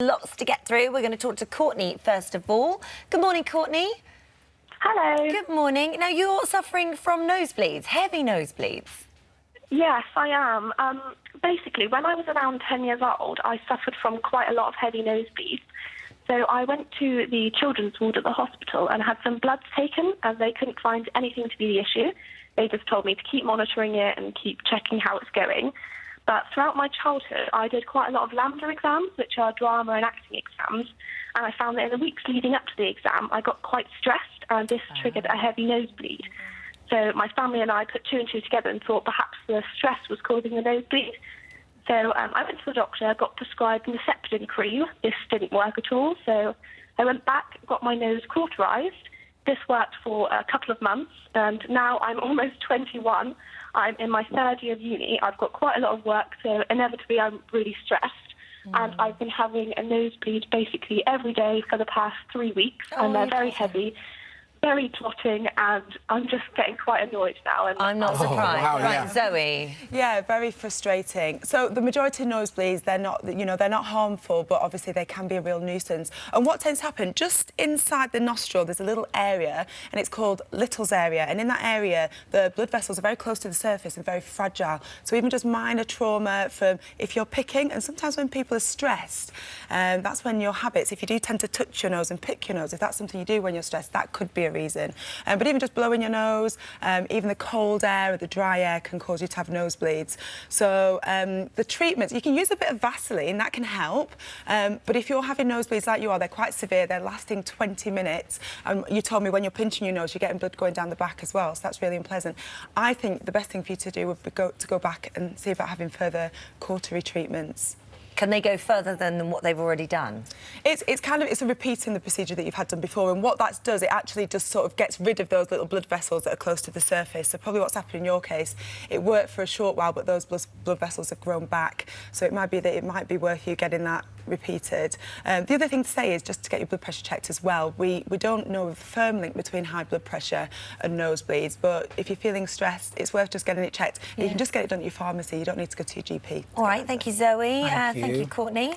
Lots to get through. We're going to talk to Courtney first of all. Good morning, Courtney. Hello. Good morning. Now, you're suffering from nosebleeds, heavy nosebleeds. Yes, I am. Basically, when I was around 10 years old, I suffered from quite a lot of heavy nosebleeds. So I went to the children's ward at the hospital and had some bloods taken, as they couldn't find anything to be the issue. They just told me to keep monitoring it and keep checking how it's going. But throughout my childhood, I did quite a lot of LAMDA exams, which are drama and acting exams. And I found that in the weeks leading up to the exam, I got quite stressed, and this triggered a heavy nosebleed. So my family and I put two and two together and thought perhaps the stress was causing the nosebleed. So I went to the doctor, got prescribed Nosebleeds cream. This didn't work at all, so I went back, got my nose cauterized. This worked for a couple of months, and now I'm almost 21. I'm in my third year of uni. I've got quite a lot of work, so inevitably I'm really stressed. And I've been having a nosebleed basically every day for the past 3 weeks, and they're very heavy, very clotting, and I'm just getting quite annoyed now. And I'm not surprised. wow, Right, yeah. Zoe. Yeah, very frustrating. So the majority of nosebleeds, they're not harmful, but obviously they can be a real nuisance. And what tends to happen, just inside the nostril, there's a little area, and it's called Little's area. And in that area, the blood vessels are very close to the surface and very fragile. So even just minor trauma from if you're picking, and sometimes when people are stressed, that's when your habits, if you do tend to touch your nose and pick your nose, if that's something you do when you're stressed, that could be a reason. But even just blowing your nose, even the cold air or the dry air can cause you to have nosebleeds. So the treatments, you can use a bit of Vaseline, that can help. But if you're having nosebleeds like you are, they're quite severe, they're lasting 20 minutes. And you told me when you're pinching your nose, you're getting blood going down the back as well, so that's really unpleasant. I think the best thing for you to do would be to go back and see about having further cautery treatments. Can they go further than what they've already done? It's a repeating the procedure that you've had done before, and what that does, it actually just sort of gets rid of those little blood vessels that are close to the surface. So probably what's happened in your case, it worked for a short while, but those blood vessels have grown back. So it might be that it might be worth you getting that repeated. The other thing to say is just to get your blood pressure checked as well. We don't know a firm link between high blood pressure and nosebleeds, but if you're feeling stressed, it's worth just getting it checked. Yeah. You can just get it done at your pharmacy. You don't need to go to your GP. All right, thank you, Zoe. Thank you, Courtney.